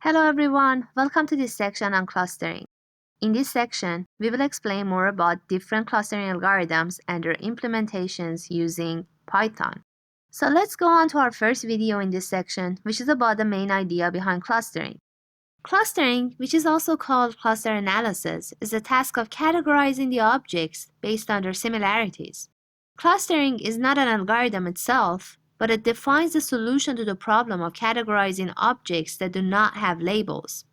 Hello everyone, welcome to this section on clustering. In this section, we will explain more about different clustering algorithms and their implementations using Python. So let's go on to our first video in this section, which is about the main idea behind clustering. Clustering, which is also called cluster analysis, is the task of categorizing the objects based on their similarities. Clustering is not an algorithm itself, but it defines the solution to the problem of categorizing objects that do not have labels.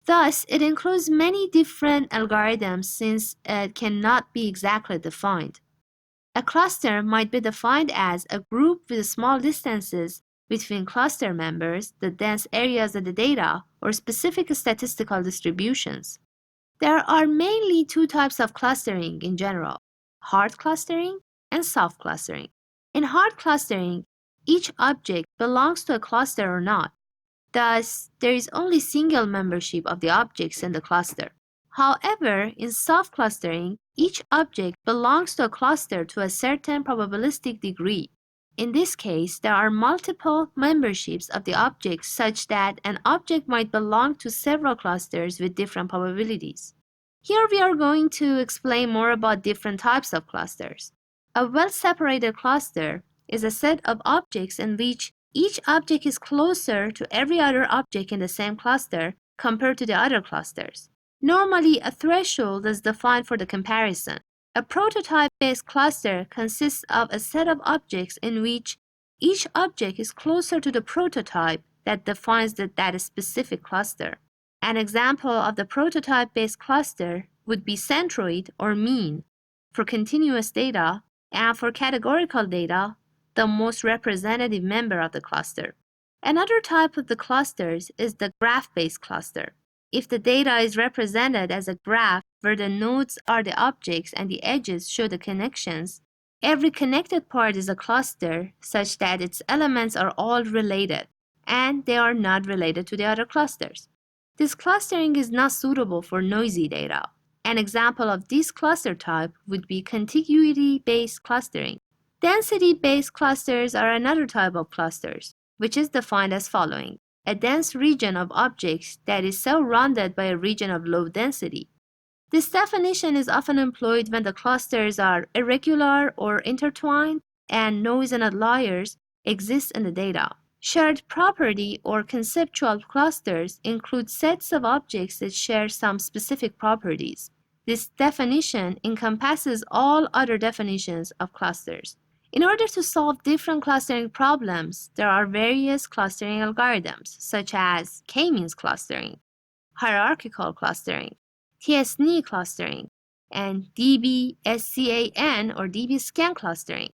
Thus, it includes many different algorithms since it cannot be exactly defined. A cluster might be defined as a group with small distances between cluster members, the dense areas of the data, or specific statistical distributions. There are mainly two types of clustering in general: hard clustering and soft clustering. In hard clustering, each object belongs to a cluster or not. Thus, there is only single membership of the objects in the cluster. However, in soft clustering, each object belongs to a cluster to a certain probabilistic degree. In this case, there are multiple memberships of the objects such that an object might belong to several clusters with different probabilities. Here we are going to explain more about different types of clusters. A well-separated cluster is a set of objects in which each object is closer to every other object in the same cluster compared to the other clusters. Normally, a threshold is defined for the comparison. A prototype-based cluster consists of a set of objects in which each object is closer to the prototype that defines that specific cluster. An example of the prototype-based cluster would be centroid or mean for continuous data, and for categorical data, the most representative member of the cluster. Another type of the clusters is the graph-based cluster. If the data is represented as a graph where the nodes are the objects and the edges show the connections, every connected part is a cluster such that its elements are all related, and they are not related to the other clusters. This clustering is not suitable for noisy data. An example of this cluster type would be contiguity-based clustering. Density-based clusters are another type of clusters, which is defined as following: a dense region of objects that is surrounded by a region of low density. This definition is often employed when the clusters are irregular or intertwined and noise and outliers exist in the data. Shared property or conceptual clusters include sets of objects that share some specific properties. This definition encompasses all other definitions of clusters. In order to solve different clustering problems, there are various clustering algorithms, such as k-means clustering, hierarchical clustering, TSNE clustering, and DB-SCAN or DB-SCAN clustering.